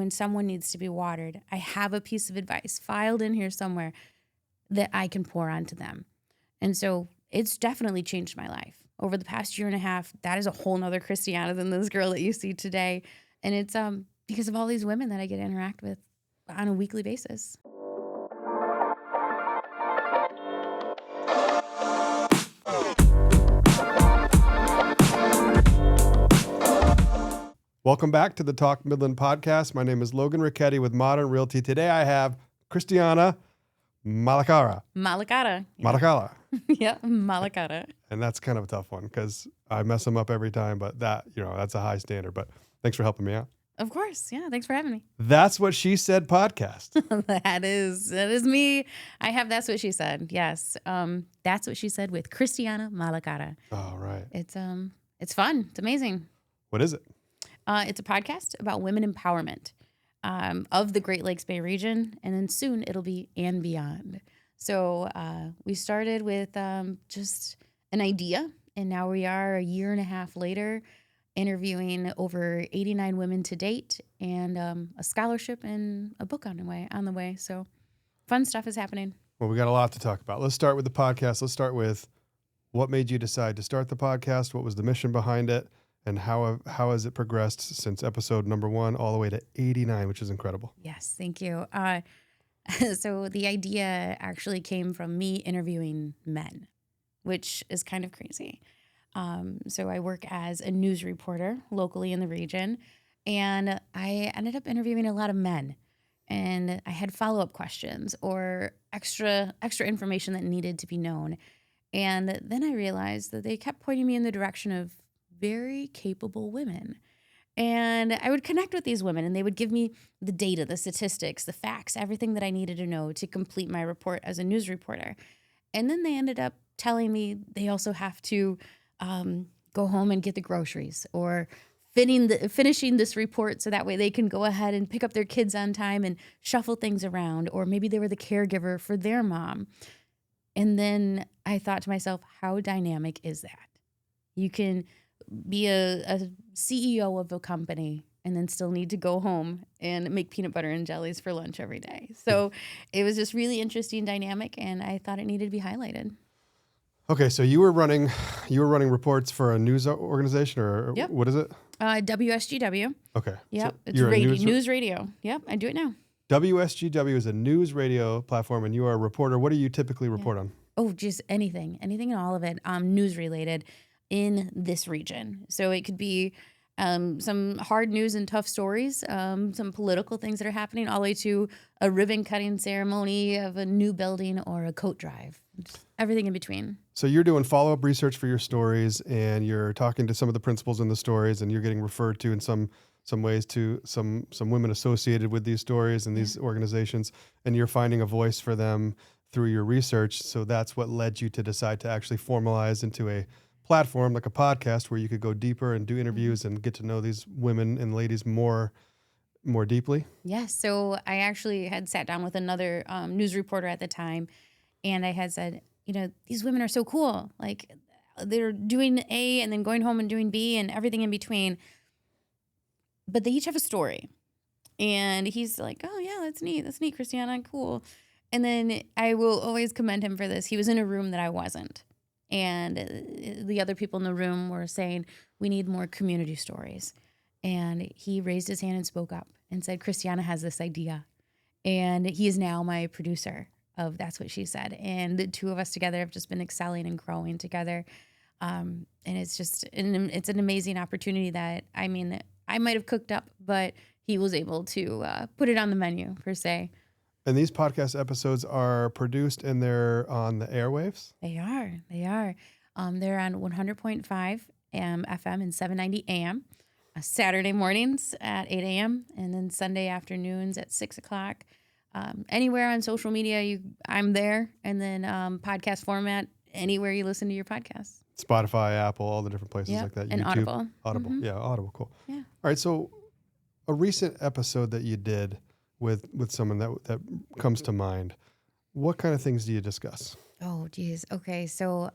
when someone needs to be watered, I have a piece of advice filed in here somewhere that I can pour onto them. And so it's definitely changed my life. Over the past year and a half, that is a whole nother Christiana than this girl that you see today. And it's because of all these women that I get to interact with on a weekly basis. Welcome back to the Talk Midland podcast. My name is Logan Richetti with Modern Realty. Today I have Christiana Malacara. Malacara. Yeah. Malacara. Yeah, Malacara. And that's kind of a tough one because I mess them up every time, but that's a high standard. But thanks for helping me out. Of course. Yeah, thanks for having me. That's What She Said podcast. That is me. I have That's What She Said. Yes. That's What She Said with Christiana Malacara. All right. It's fun. It's amazing. What is it? It's a podcast about women empowerment of the Great Lakes Bay region, and then soon it'll be and beyond. So we started with just an idea, and now we are a year and a half later interviewing over 89 women to date, and a scholarship and a book on the way. So fun stuff is happening. Well, we got a lot to talk about. Let's start with the podcast. Let's start with what made you decide to start the podcast? What was the mission behind it? And how has it progressed since episode number 1 all the way to 89, which is incredible? Yes, thank you. So the idea actually came from me interviewing men, which is kind of crazy. So I work as a news reporter locally in the region, and I ended up interviewing a lot of men. And I had follow-up questions or extra information that needed to be known. And then I realized that they kept pointing me in the direction of very capable women. And I would connect with these women, and they would give me the data, the statistics, the facts, everything that I needed to know to complete my report as a news reporter. And then they ended up telling me they also have to go home and get the groceries, or finishing this report so that way they can go ahead and pick up their kids on time and shuffle things around, or maybe they were the caregiver for their mom. And then I thought to myself, how dynamic is that? You can be a CEO of a company and then still need to go home and make peanut butter and jellies for lunch every day. So it was just really interesting dynamic, and I thought it needed to be highlighted. Okay, so you were running reports for a news organization, or Yep. What is it? WSGW. Okay. Yep, So it's you're a news radio. Yep, I do it now. WSGW is a news radio platform, and you are a reporter. What do you typically report on? Oh, just anything and all of it, news related in this region. So it could be some hard news and tough stories, some political things that are happening, all the way to a ribbon cutting ceremony of a new building or a coat drive, just everything in between. So you're doing follow-up research for your stories, and you're talking to some of the principals in the stories, and you're getting referred to in some ways to some women associated with these stories and these organizations, and you're finding a voice for them through your research. So that's what led you to decide to actually formalize into a platform like a podcast where you could go deeper and do interviews and get to know these women and ladies more deeply. Yes. So I actually had sat down with another news reporter at the time, and I had said, these women are so cool. Like, they're doing A and then going home and doing B and everything in between. But they each have a story. And he's like, oh, yeah, that's neat, Christiana, cool. And then I will always commend him for this. He was in a room that I wasn't. And the other people in the room were saying, we need more community stories. And he raised his hand and spoke up and said, Christiana has this idea. And he is now my producer of That's What She Said. And the two of us together have just been excelling and growing together. And it's just, it's an amazing opportunity that, I might have cooked up, but he was able to put it on the menu, per se. And these podcast episodes are produced and they're on the airwaves? They are. They're on 100.5 FM and 790 AM, Saturday mornings at 8 a.m., and then Sunday afternoons at 6 o'clock. Anywhere on social media, I'm there. And then podcast format, anywhere you listen to your podcasts. Spotify, Apple, all the different places like that. And YouTube. Audible. Yeah, Audible, cool. Yeah. All right, so a recent episode that you did with someone that comes to mind, what kind of things do you discuss? Oh, geez. Okay, so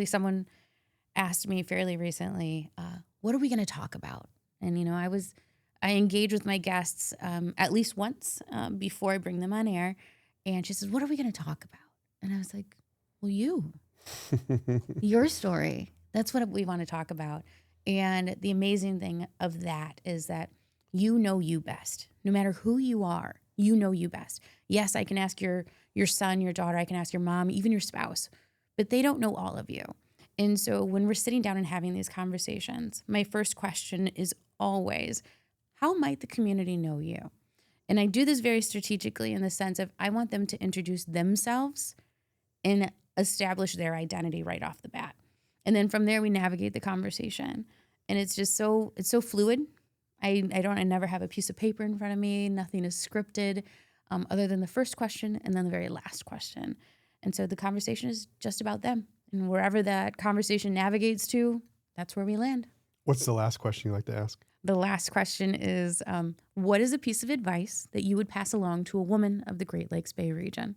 someone asked me fairly recently, what are we going to talk about? And, I was I engage with my guests at least once before I bring them on air. And she says, "What are we going to talk about?" And I was like, "Well, your story. That's what we want to talk about." And the amazing thing of that is that you know you best. No matter who you are, you know you best. Yes, I can ask your son, your daughter, I can ask your mom, even your spouse, but they don't know all of you. And so when we're sitting down and having these conversations, my first question is always, how might the community know you? And I do this very strategically in the sense of I want them to introduce themselves and establish their identity right off the bat. And then from there we navigate the conversation. And it's so fluid. I never have a piece of paper in front of me. Nothing is scripted other than the first question and then the very last question. And so the conversation is just about them. And wherever that conversation navigates to, that's where we land. What's the last question you like to ask? The last question is, what is a piece of advice that you would pass along to a woman of the Great Lakes Bay region?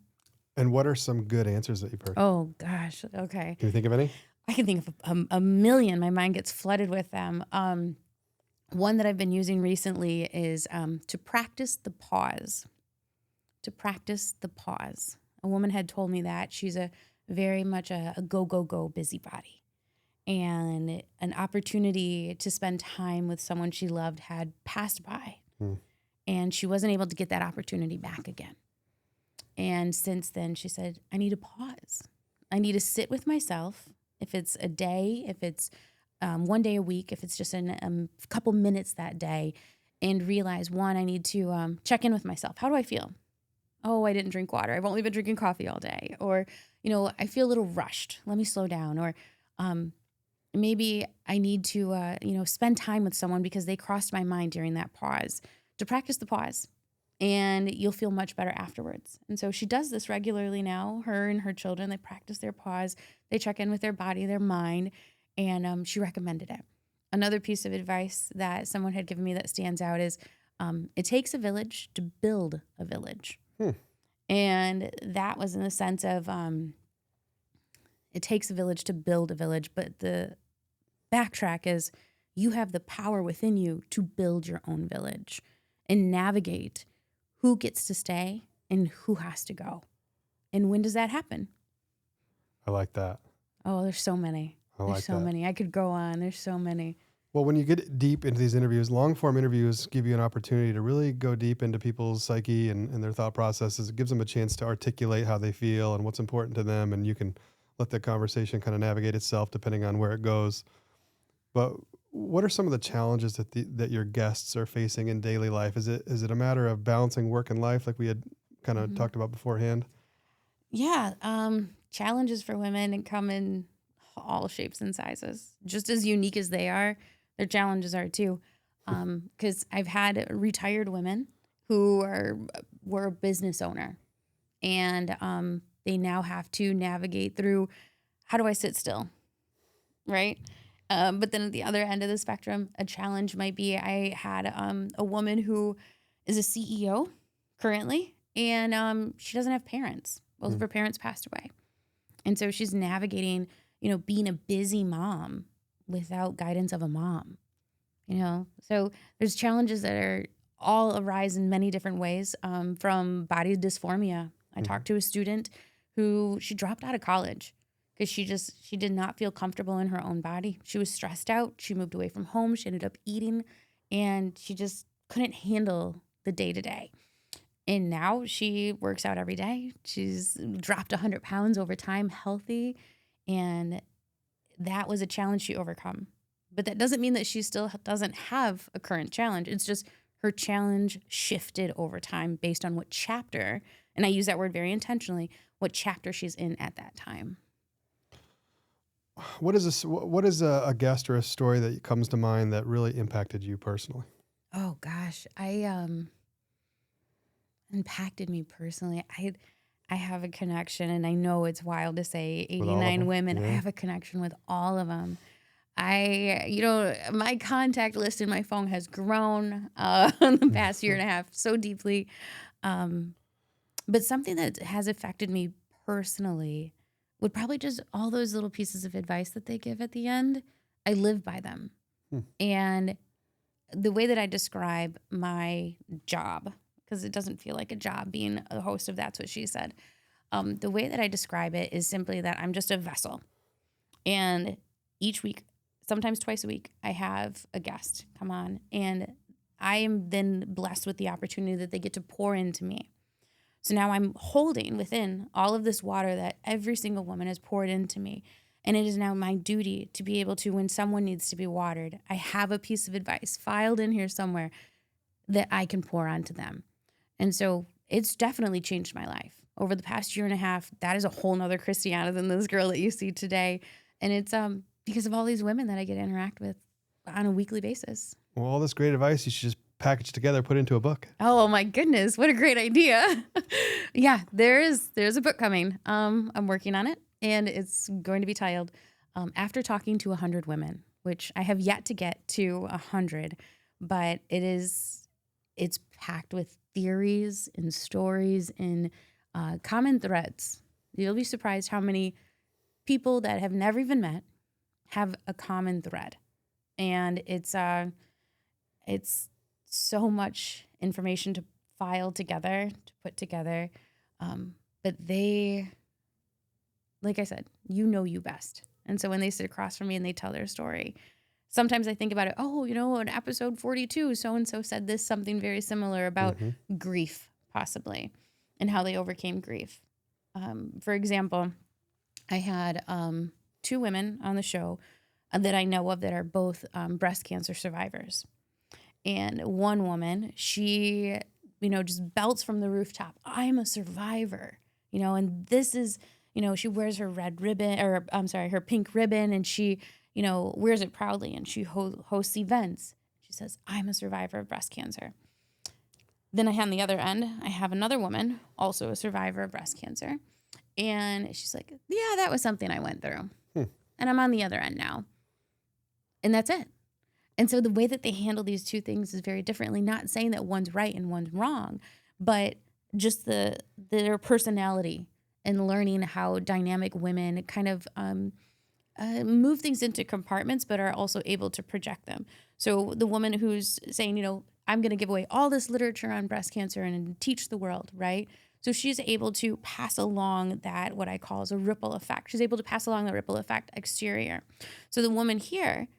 And what are some good answers that you've heard? Oh, gosh. Okay. Can you think of any? I can think of a million. My mind gets flooded with them. One that I've been using recently is to practice the pause. To practice the pause. A woman had told me that. She's very much a go, go, go busybody. And an opportunity to spend time with someone she loved had passed by. And she wasn't able to get that opportunity back again. And since then, she said, I need to pause. I need to sit with myself. If it's a day, if it's one day a week, if it's just a couple minutes that day, and realize, one, I need to check in with myself. How do I feel? Oh, I didn't drink water. I've only been drinking coffee all day. Or, I feel a little rushed. Let me slow down. Or maybe I need to, spend time with someone because they crossed my mind during that pause. To practice the pause, and you'll feel much better afterwards. And so she does this regularly now. Her and her children, they practice their pause. They check in with their body, their mind, and she recommended it. Another piece of advice that someone had given me that stands out is it takes a village to build a village. And that was in the sense of it takes a village to build a village, but the backtrack is you have the power within you to build your own village and navigate who gets to stay and who has to go. And when does that happen? I like that. Oh, there's so many. There's so many. I could go on. There's so many. Well, when you get deep into these interviews, long form interviews give you an opportunity to really go deep into people's psyche and their thought processes. It gives them a chance to articulate how they feel and what's important to them. And you can let the conversation kind of navigate itself depending on where it goes. But what are some of the challenges that your guests are facing in daily life? Is it a matter of balancing work and life like we had kind of talked about beforehand? Yeah. Challenges for women come in all shapes and sizes. Just as unique as they are, their challenges are too. Because I've had retired women who were a business owner, and they now have to navigate through, how do I sit still, right? But then at the other end of the spectrum, a challenge might be I had a woman who is a CEO currently, and she doesn't have parents. Both of her parents passed away. And so she's navigating, being a busy mom without guidance of a mom, So there's challenges that are all arise in many different ways, from body dysphoria. I talked to a student who she dropped out of college because she did not feel comfortable in her own body. She was stressed out. She moved away from home. She ended up eating, and she just couldn't handle the day-to-day. And now she works out every day. She's dropped 100 pounds over time, healthy, and that was a challenge she overcome. But that doesn't mean that she still doesn't have a current challenge. It's just her challenge shifted over time based on what chapter, and I use that word very intentionally, what chapter she's in at that time. What is a guest or a story that comes to mind that really impacted you personally? Oh gosh, impacted me personally. I have a connection, and I know it's wild to say 89 women. Yeah. I have a connection with all of them. My contact list in my phone has grown in the past year and a half so deeply. But something that has affected me personally would probably just all those little pieces of advice that they give at the end. I live by them. And the way that I describe my job, because it doesn't feel like a job being a host of That's What She Said. The way that I describe it is simply that I'm just a vessel. And each week, sometimes twice a week, I have a guest come on, and I am then blessed with the opportunity that they get to pour into me. So now I'm holding within all of this water that every single woman has poured into me. And it is now my duty to be able to, when someone needs to be watered, I have a piece of advice filed in here somewhere that I can pour onto them. And so it's definitely changed my life. Over the past year and a half, that is a whole nother Christiana than this girl that you see today. And it's because of all these women that I get to interact with on a weekly basis. Well, all this great advice you should just package together, put into a book. Oh my goodness, what a great idea. Yeah, there's a book coming. I'm working on it, and it's going to be titled After Talking to 100 Women, which I have yet to get to 100, but it's packed with theories and stories and common threads. You'll be surprised how many people that have never even met have a common thread. And it's so much information to file together, to put together. But they, like I said, you best. And so when they sit across from me and they tell their story, sometimes I think about it, in episode 42, so-and-so said this, something very similar about grief, possibly, and how they overcame grief. For example, I had 2 women on the show that I know of that are both breast cancer survivors. And one woman, she, just belts from the rooftop, I'm a survivor, and this is, she wears her red ribbon, or I'm sorry, her pink ribbon, and she, wears it proudly, and she hosts events. She says, I'm a survivor of breast cancer. Then on the other end, I have another woman, also a survivor of breast cancer. And she's like, yeah, that was something I went through. And I'm on the other end now. And that's it. And so the way that they handle these two things is very differently, not saying that one's right and one's wrong, but just their personality and learning how dynamic women kind of move things into compartments, but are also able to project them. So the woman who's saying, I'm going to give away all this literature on breast cancer and teach the world, right? So she's able to pass along that, what I call as a ripple effect. She's able to pass along the ripple effect exterior. So the woman here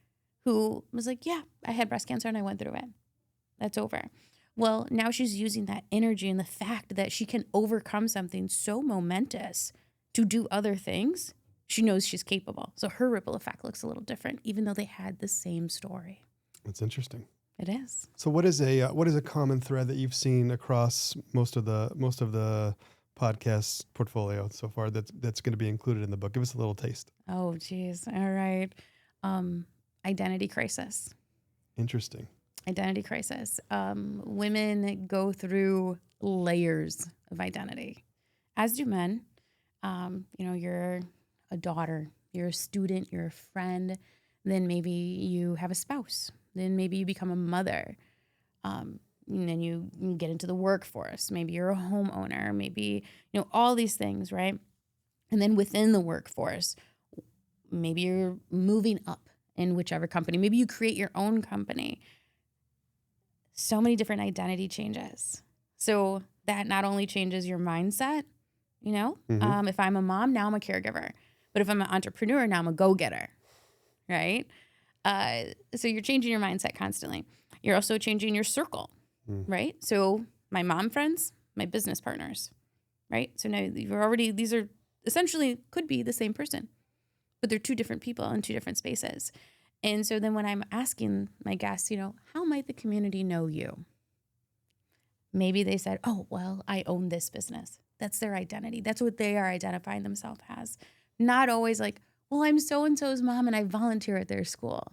who was like, yeah, I had breast cancer and I went through it. That's over. Well, now she's using that energy and the fact that she can overcome something so momentous to do other things. She knows she's capable. So her ripple effect looks a little different, even though they had the same story. That's interesting. It is. So what is a common thread that you've seen across most of the podcast portfolio so far that's going to be included in the book? Give us a little taste. Oh, geez. All right. Identity crisis. Interesting. Identity crisis. Women go through layers of identity, as do men. You're a daughter, you're a student, you're a friend. Then maybe you have a spouse. Then maybe you become a mother. And then you get into the workforce. Maybe you're a homeowner. Maybe, all these things, right? And then within the workforce, maybe you're moving up in whichever company. Maybe you create your own company. So many different identity changes. So that not only changes your mindset, if I'm a mom, now I'm a caregiver. But if I'm an entrepreneur, now I'm a go-getter, right? So you're changing your mindset constantly. You're also changing your circle, right? So my mom friends, my business partners, right? So now these are essentially could be the same person, but they're 2 different people in 2 different spaces. And so then when I'm asking my guests, how might the community know you? Maybe they said, oh, well, I own this business. That's their identity. That's what they are identifying themselves as. Not always like, well, I'm so-and-so's mom and I volunteer at their school.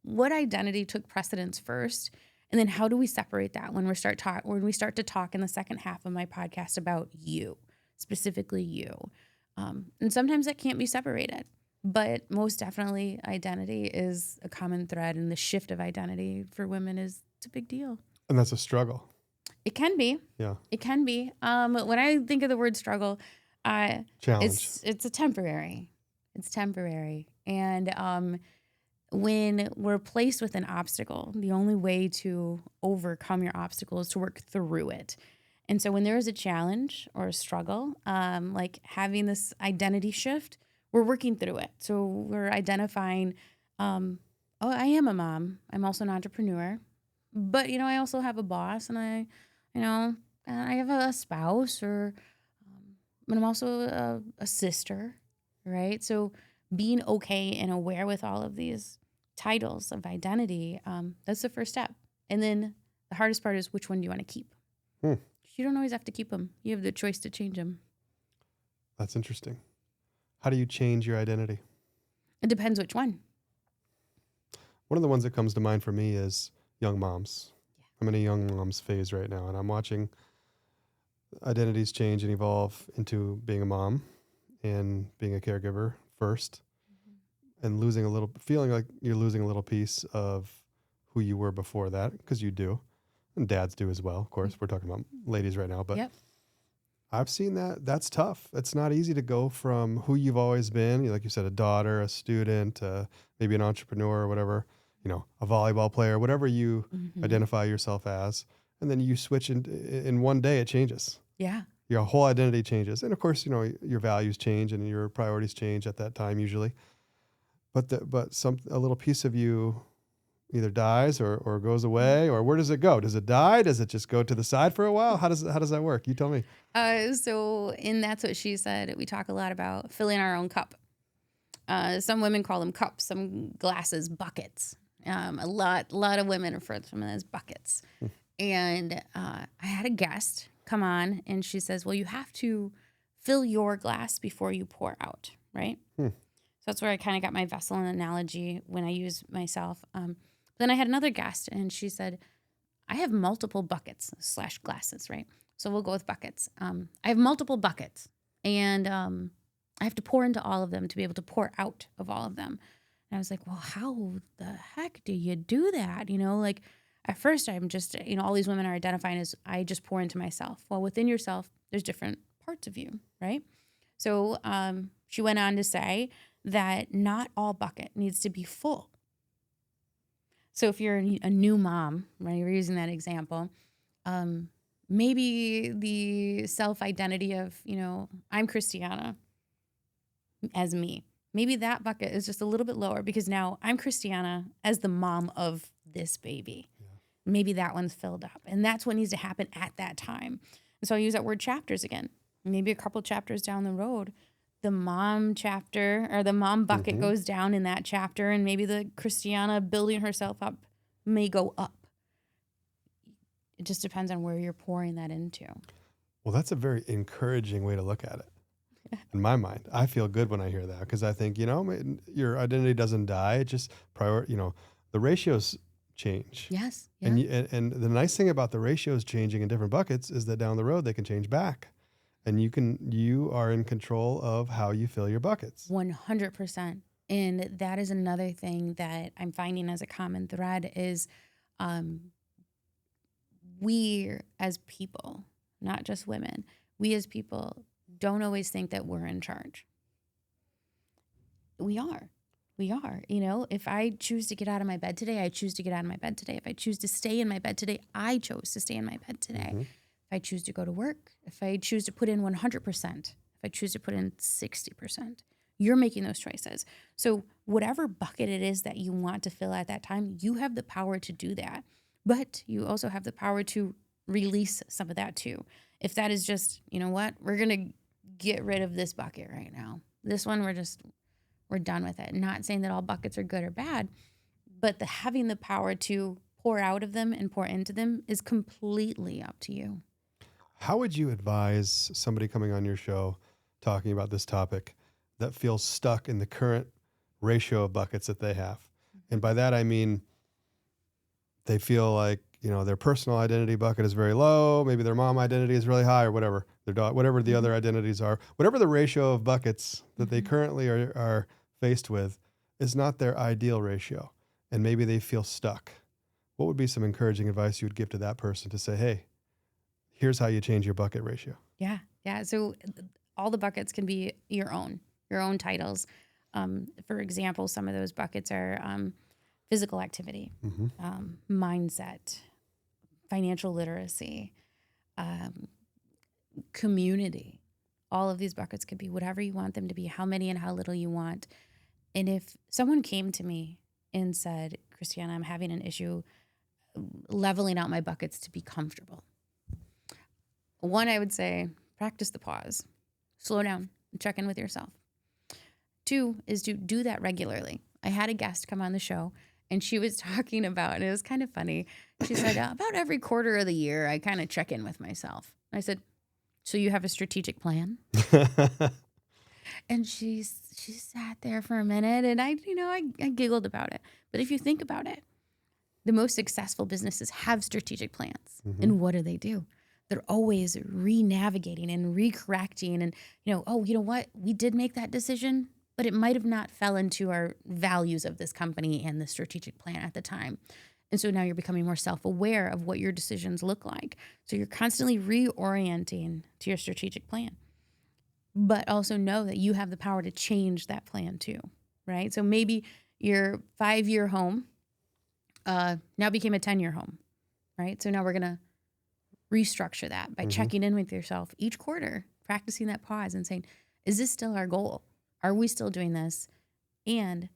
What identity took precedence first? And then how do we separate that when we start to talk in the second half of my podcast about you, specifically you? And sometimes that can't be separated, but most definitely identity is a common thread, and the shift of identity for women it's a big deal. And that's a struggle. It can be. Yeah. It can be. When I think of the word struggle, challenge. It's a temporary. It's temporary. And when we're placed with an obstacle, the only way to overcome your obstacle is to work through it. And so when there is a challenge or a struggle, like having this identity shift, we're working through it. So we're identifying, oh, I am a mom. I'm also an entrepreneur, but I also have a boss, and I have a spouse, but I'm also a sister, right? So being okay and aware with all of these titles of identity, that's the first step. And then the hardest part is, which one do you want to keep? Hmm. You don't always have to keep them. You have the choice to change them. That's interesting. How do you change your identity? It depends which one. One of the ones that comes to mind for me is young moms. Yeah. I'm in a young mom's phase right now, and I'm watching identities change and evolve into being a mom and being a caregiver first, and feeling like you're losing a little piece of who you were before that, because you do, and dads do as well. Of course, we're talking about ladies right now, but Yep. I've seen that. That's tough. It's not easy to go from who you've always been, like you said, a daughter, a student, maybe an entrepreneur or whatever, a volleyball player, whatever you identify yourself as, and then you switch in one day it changes. Yeah. Your whole identity changes. And of course, your values change and your priorities change at that time usually. But a little piece of you either dies or goes away, or where does it go? Does it die? Does it just go to the side for a while? How does that work? You tell me. And that's what she said. We talk a lot about filling our own cup. Some women call them cups, some glasses, buckets. A lot of women refer to them as buckets. And I had a guest come on, and she says, well, you have to fill your glass before you pour out, right? So that's where I kind of got my vessel analogy when I use myself. Then I had another guest, and she said, I have multiple buckets / glasses, right? So we'll go with buckets. I have multiple buckets, and I have to pour into all of them to be able to pour out of all of them. And I was like, well, how the heck do you do that? Like at first I'm just, all these women are identifying as I just pour into myself. Well, within yourself, there's different parts of you, right? So she went on to say that not all bucket needs to be full. So if you're a new mom, right, we're using that example, maybe the self-identity of, I'm Christiana as me. Maybe that bucket is just a little bit lower because now I'm Christiana as the mom of this baby. Yeah. Maybe that one's filled up. And that's what needs to happen at that time. And so I use that word chapters again. Maybe a couple chapters down the road, the mom chapter or the mom bucket goes down in that chapter, and maybe the Christiana building herself up may go up. It just depends on where you're pouring that into. Well, that's a very encouraging way to look at it. In my mind, I feel good when I hear that, because I think, your identity doesn't die. It just the ratios change. Yes. Yeah. And the nice thing about the ratios changing in different buckets is that down the road they can change back, and you are in control of how you fill your buckets. 100%. And that is another thing that I'm finding as a common thread is, we as people, not just women, we as people don't always think that we're in charge. We are. If I choose to get out of my bed today, I choose to get out of my bed today. If I choose to stay in my bed today, I chose to stay in my bed today. If I choose to go to work, if I choose to put in 100%, if I choose to put in 60%, you're making those choices. So whatever bucket it is that you want to fill at that time, you have the power to do that. But you also have the power to release some of that too. If that is just, we're going to get rid of this bucket right now. This one, we're done with it. Not saying that all buckets are good or bad, but having the power to pour out of them and pour into them is completely up to you. How would you advise somebody coming on your show talking about this topic that feels stuck in the current ratio of buckets that they have? And by that, I mean, they feel like, their personal identity bucket is very low. Maybe their mom identity is really high, or whatever. Whatever the other identities are, whatever the ratio of buckets that they currently are faced with is not their ideal ratio. And maybe they feel stuck. What would be some encouraging advice you would give to that person to say, hey, here's how you change your bucket ratio? Yeah. So all the buckets can be your own titles. For example, some of those buckets are physical activity, Hmm. mindset, financial literacy, um, community. All of these buckets could be whatever you want them to be, how many and how little you want. And if someone came to me and said, Christiana, I'm having an issue leveling out my buckets to be comfortable. One, I would say practice the pause, slow down, and check in with yourself. Two is to do that regularly. I had a guest come on the show and she was talking about, and it was kind of funny. She said, about every quarter of the year, I kind of check in with myself. I said, so you have a strategic plan? And she sat there for a minute and I giggled about it. But if you think about it, the most successful businesses have strategic plans. Hmm. And what do? They're always re-navigating and re-correcting and, oh, you know what? We did make that decision, but it might have not fell into our values of this company and the strategic plan at the time. And so now you're becoming more self-aware of what your decisions look like. So you're constantly reorienting to your strategic plan, but also know that you have the power to change that plan too, right? So maybe your 5-year home now became a 10-year home, right? So now we're going to restructure that by Hmm. checking in with yourself each quarter, practicing that pause and saying, is this still our goal? Are we still doing this? And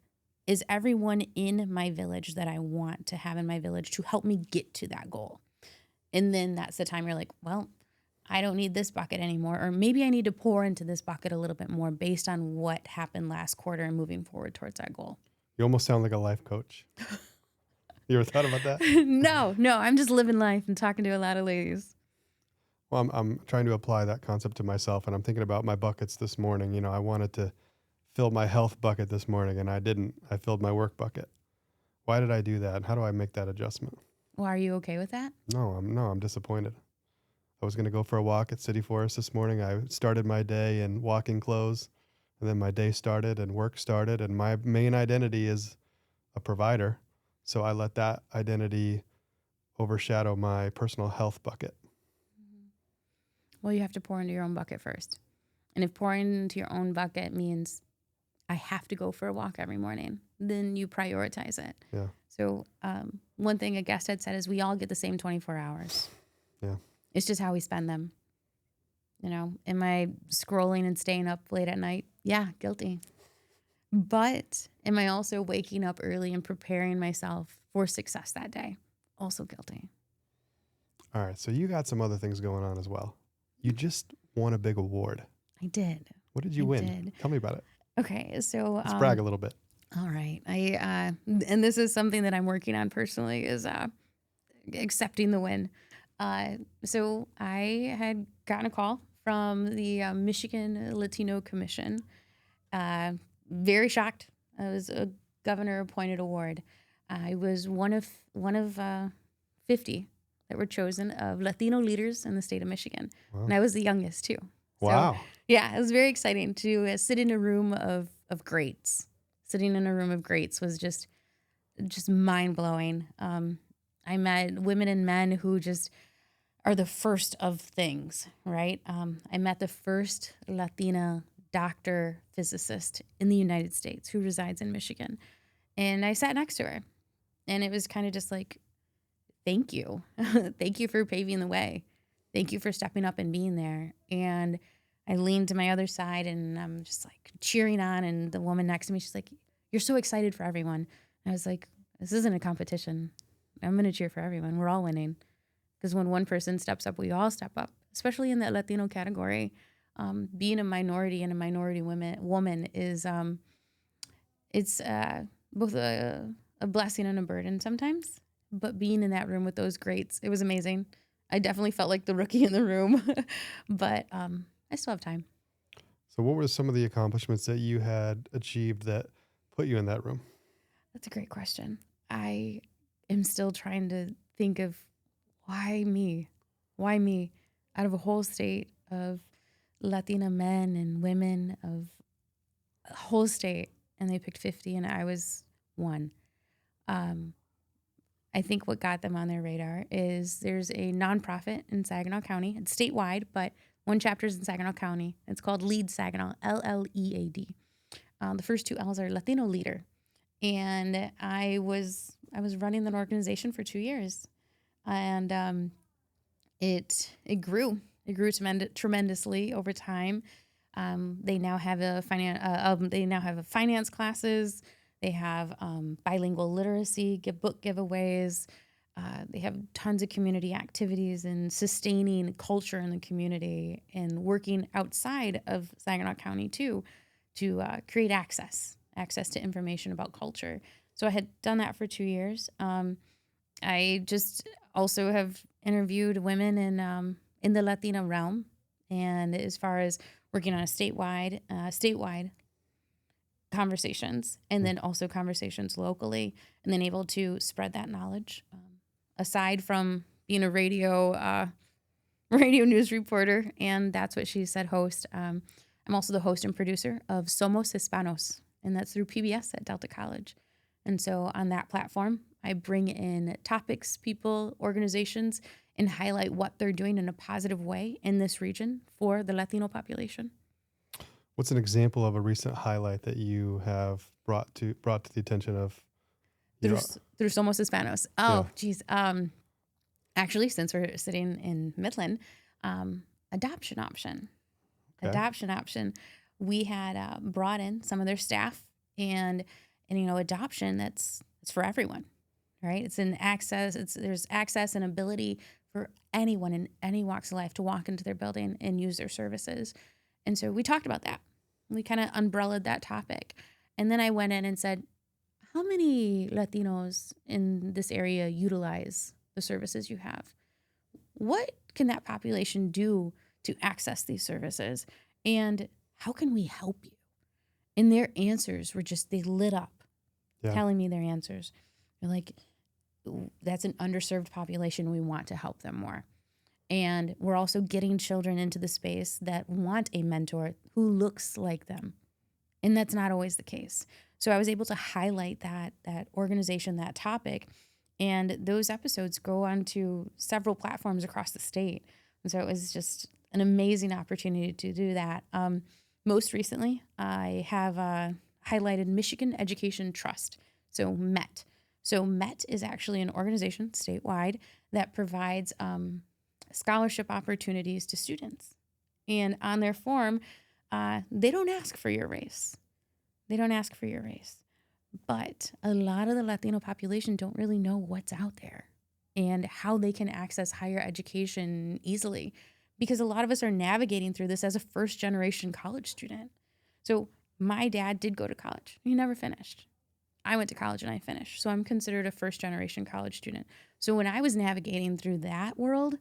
is everyone in my village that I want to have in my village to help me get to that goal? And then that's the time you're like, well, I don't need this bucket anymore. Or maybe I need to pour into this bucket a little bit more based on what happened last quarter and moving forward towards that goal. You almost sound like a life coach. You ever thought about that? No, I'm just living life and talking to a lot of ladies. Well, I'm trying to apply that concept to myself, and I'm thinking about my buckets this morning. I wanted to fill my health bucket this morning, and I didn't. I filled my work bucket. Why did I do that? And how do I make that adjustment? Well, are you okay with that? I'm disappointed. I was going to go for a walk at City Forest this morning. I started my day in walking clothes, and then my day started and work started, and my main identity is a provider. So I let that identity overshadow my personal health bucket. Well, you have to pour into your own bucket first. And if pouring into your own bucket means I have to go for a walk every morning, then you prioritize it. Yeah. So one thing a guest had said is we all get the same 24 hours. Yeah. It's just how we spend them. Am I scrolling and staying up late at night? Yeah, guilty. But am I also waking up early and preparing myself for success that day? Also guilty. All right. So you got some other things going on as well. You just won a big award. I did. What did you win? Tell me about it. Okay, so Let's brag a little bit. all right. And this is something that I'm working on personally is accepting the win. So I had gotten a call from the Michigan Latino Commission. Very shocked. It was a governor appointed award. I was one of 50 that were chosen of Latino leaders in the state of Michigan, Wow. and I was the youngest too. Wow. So, yeah, it was very exciting to sit in a room of greats. Sitting in a room of greats was just mind blowing. I met women and men who just are the first of things, right? I met the first Latina doctor physicist in the United States who resides in Michigan. And I sat next to her. And it was kind of just like, thank you. Thank you for paving the way. Thank you for stepping up and being there. And I leaned to my other side and I'm just like cheering on. And the woman next to me, she's like, you're so excited for everyone. And I was like, this isn't a competition. I'm going to cheer for everyone. We're all winning. Because when one person steps up, we all step up, especially in the Latino category. Being a minority and a minority woman is it's both a blessing and a burden sometimes. But being in that room with those greats, it was amazing. I definitely felt like the rookie in the room, but I still have time. So what were some of the accomplishments that you had achieved that put you in that room? That's a great question. I am still trying to think of why me? Why me? Out of a whole state of Latina men and women, of a whole state, and they picked 50 and I was one. I think what got them on their radar is there's a nonprofit in Saginaw County. It's statewide, but one chapter is in Saginaw County. It's called Lead Saginaw, LLEAD. The first two L's are Latino leader. And I was running that organization for 2 years. And it grew. It grew tremendously over time. They now have finance classes. They have bilingual literacy, book giveaways. They have tons of community activities and sustaining culture in the community and working outside of Saginaw County too to create access to information about culture. So I had done that for 2 years. I just also have interviewed women in the Latina realm, and as far as working on a statewide conversations, and then also conversations locally, and then able to spread that knowledge. Aside from being a radio news reporter, and That's What She Said host, I'm also the host and producer of Somos Hispanos, and that's through PBS at Delta College. And so on that platform, I bring in topics, people, organizations, and highlight what they're doing in a positive way in this region for the Latino population. What's an example of a recent highlight that you have brought to the attention of? Through Somos Hispanos. Oh, geez. Actually, since we're sitting in Midland, adoption option. Okay. Adoption option. We had brought in some of their staff, and adoption. It's for everyone, right? It's an access. There's access and ability for anyone in any walks of life to walk into their building and use their services. And so we talked about that. We kind of umbrellaed that topic, and then I went in and said, how many Latinos in this area utilize the services you have? What can that population do to access these services? And how can we help you? And their answers were they lit up, telling me their answers. They're like, that's an underserved population. We want to help them more. And we're also getting children into the space that want a mentor who looks like them. And that's not always the case. So I was able to highlight that organization, that topic, and those episodes go onto several platforms across the state. And so it was just an amazing opportunity to do that. Most recently, I have highlighted Michigan Education Trust, so MET. So MET is actually an organization statewide that provides scholarship opportunities to students. And on their form, they don't ask for your race. But a lot of the Latino population don't really know what's out there and how they can access higher education easily, because a lot of us are navigating through this as a first-generation college student. So my dad did go to college. He never finished. I went to college and I finished. So I'm considered a first-generation college student. So when I was navigating through that world,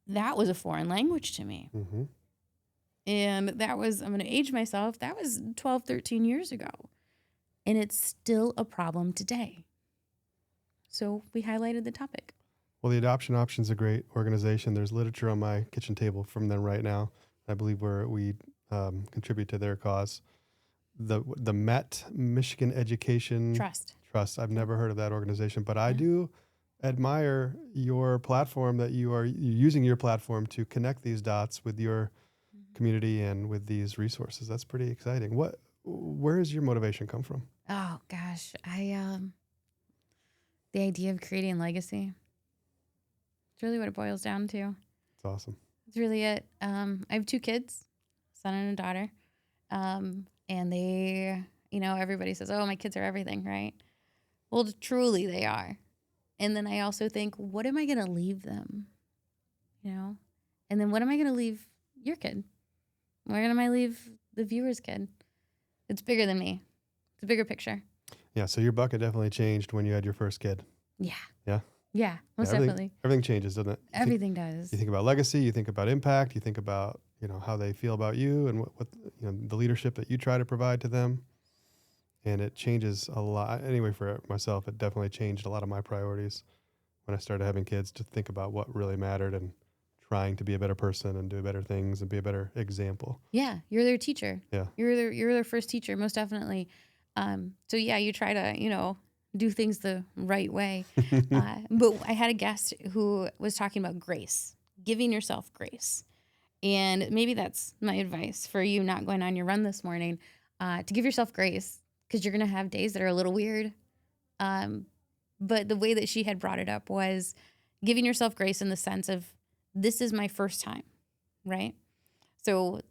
that was a foreign language to me. Mm-hmm. And that was, I'm going to age myself, that was 12, 13 years ago. And it's still a problem today. So we highlighted the topic. Well, the Adoption Option is a great organization. There's literature on my kitchen table from them right now. I believe we contribute to their cause. The MET, Michigan Education Trust. I've never heard of that organization, but I do admire your platform, that you're using your platform to connect these dots with your community and with these resources. That's pretty exciting. Where does your motivation come from? Oh gosh, the idea of creating legacy. It's really what it boils down to. It's awesome. It's really it. I have 2 kids, a son and a daughter. And they, everybody says, oh, my kids are everything, right? Well, truly they are. And then I also think, what am I going to leave them? And then what am I going to leave your kid? Where am I leave the viewer's kid? It's bigger than me. It's a bigger picture. Yeah, so your bucket definitely changed when you had your first kid. Yeah. Yeah? Yeah, most definitely. Everything changes, doesn't it? Everything does. You think about legacy, you think about impact, you think about, how they feel about you and what the leadership that you try to provide to them. And it changes a lot. Anyway, for myself, it definitely changed a lot of my priorities when I started having kids, to think about what really mattered and trying to be a better person and do better things and be a better example. Yeah, you're their teacher. Yeah. You're their first teacher, most definitely. So yeah, you try to, do things the right way. But I had a guest who was talking about grace, giving yourself grace. And maybe that's my advice for you not going on your run this morning. to give yourself grace because you're going to have days that are a little weird. But the way that she had brought it up was giving yourself grace in the sense of this is my first time, right? So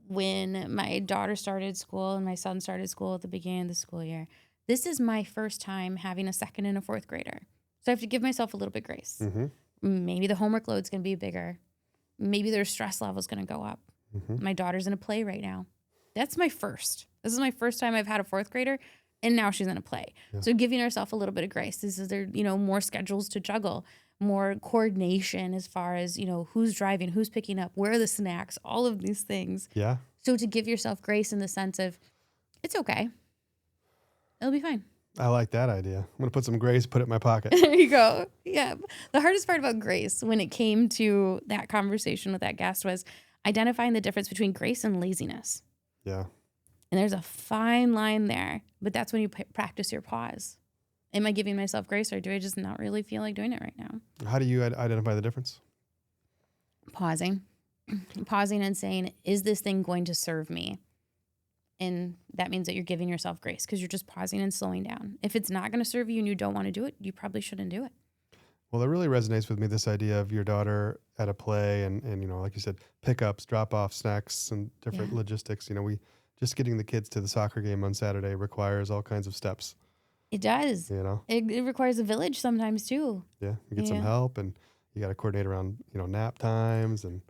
when my daughter started school and my son started school at the beginning of the school year, this is my first time having a second and a fourth grader. So I have to give myself a little bit grace. Mm-hmm. Maybe the homework load's going to be bigger. Maybe their stress level's going to go up. Mm-hmm. My daughter's in a play right now. That's my first. This is my first time I've had a fourth grader, and now she's in a play. Yeah. So giving herself a little bit of grace. This is there, more schedules to juggle, more coordination as far as, who's driving, who's picking up, where are the snacks, all of these things. Yeah. So to give yourself grace in the sense of, it's okay. It'll be fine. I like that idea. I'm going to put some grace, put it in my pocket. There you go. Yeah. The hardest part about grace when it came to that conversation with that guest was identifying the difference between grace and laziness. Yeah. And there's a fine line there, but that's when you practice your pause. Am I giving myself grace, or do I just not really feel like doing it right now? How do you identify the difference? Pausing and saying, is this thing going to serve me? And that means that you're giving yourself grace because you're just pausing and slowing down. If it's not going to serve you and you don't want to do it, you probably shouldn't do it. Well, it really resonates with me, this idea of your daughter at a play and like you said, pickups, drop-off, snacks, and different logistics. We just getting the kids to the soccer game on Saturday requires all kinds of steps. It does. It requires a village sometimes too. Yeah, you get some help, and you got to coordinate around, nap times and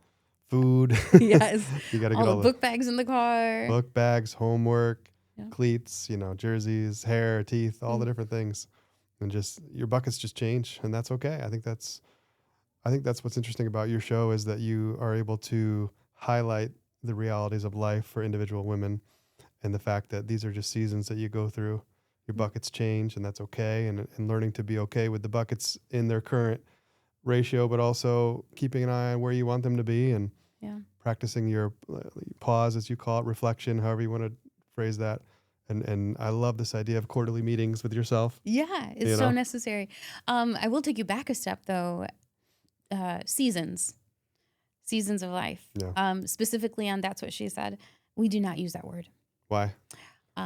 food. Yes. You got to get all the book bags in the car. Book bags, homework, cleats, jerseys, hair, teeth, all the different things. And just your buckets just change, and that's okay. I think that's what's interesting about your show is that you are able to highlight the realities of life for individual women and the fact that these are just seasons that you go through. Your buckets change, and that's okay. And learning to be okay with the buckets in their current ratio, but also keeping an eye on where you want them to be and practicing your pause, as you call it, reflection, however you want to phrase that. And I love this idea of quarterly meetings with yourself. Yeah, it's so necessary. I will take you back a step, though. Seasons of life. Yeah. Specifically on That's What She Said. We do not use that word. Why?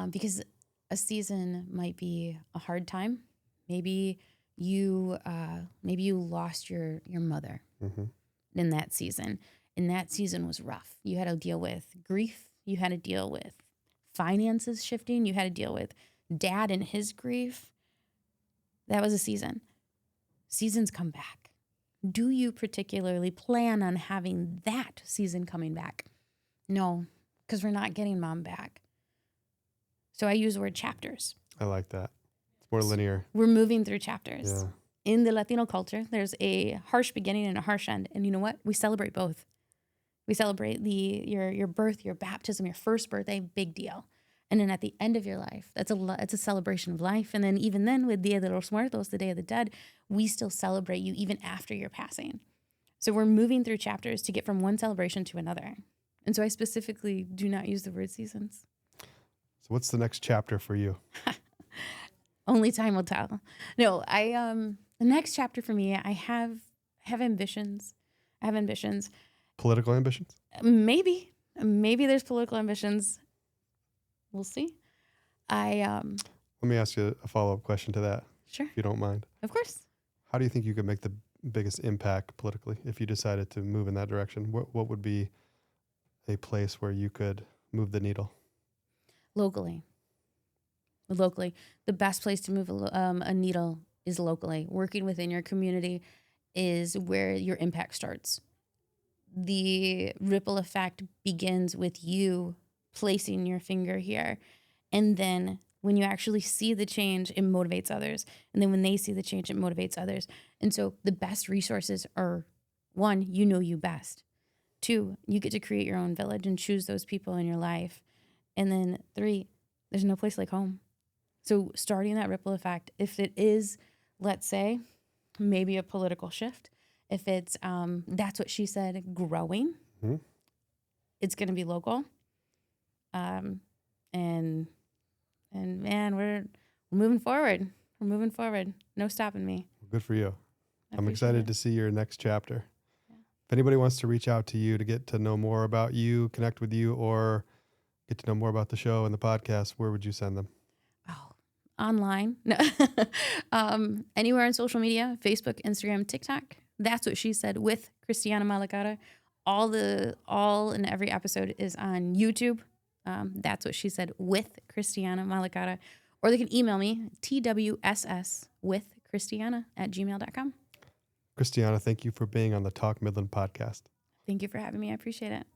Because a season might be a hard time. Maybe you lost your mother in that season. And that season was rough. You had to deal with grief. You had to deal with finances shifting. You had to deal with dad and his grief. That was a season. Seasons come back. Do you particularly plan on having that season coming back? No, because we're not getting mom back. So I use the word chapters. I like that. It's more linear. We're moving through chapters. Yeah. In the Latino culture, there's a harsh beginning and a harsh end. And you know what? We celebrate both. We celebrate your birth, your baptism, your first birthday, big deal. And then at the end of your life, it's a celebration of life. And then even then with Dia de los Muertos, the Day of the Dead, we still celebrate you even after your passing. So we're moving through chapters to get from one celebration to another. And so I specifically do not use the word seasons. So what's the next chapter for you? Only time will tell. No, the next chapter for me, I have ambitions. I have ambitions. Political ambitions? Maybe there's political ambitions. We'll see. Let me ask you a follow-up question to that. Sure. If you don't mind. Of course. How do you think you could make the biggest impact politically if you decided to move in that direction? What would be a place where you could move the needle? Locally. The best place to move a needle is locally. Working within your community is where your impact starts. The ripple effect begins with you placing your finger here. And then when you actually see the change, it motivates others. And then when they see the change, it motivates others. And so the best resources are, 1, you best. 2, you get to create your own village and choose those people in your life. And then 3, there's no place like home. So starting that ripple effect, if it is, let's say, maybe a political shift, if it's That's What She Said growing, it's going to be local. And man, we're moving forward. We're moving forward. No stopping me. Good for you. I'm excited to see your next chapter. Yeah. If anybody wants to reach out to you to get to know more about you, connect with you, or get to know more about the show and the podcast, where would you send them? Oh, online. No. Anywhere on social media, Facebook, Instagram, TikTok. That's What She Said with Christiana Malacara. All and every episode is on YouTube. That's What She Said with Christiana Malacara. Or they can email me, twsswithchristiana@gmail.com. Christiana, thank you for being on the Talk Midland podcast. Thank you for having me. I appreciate it.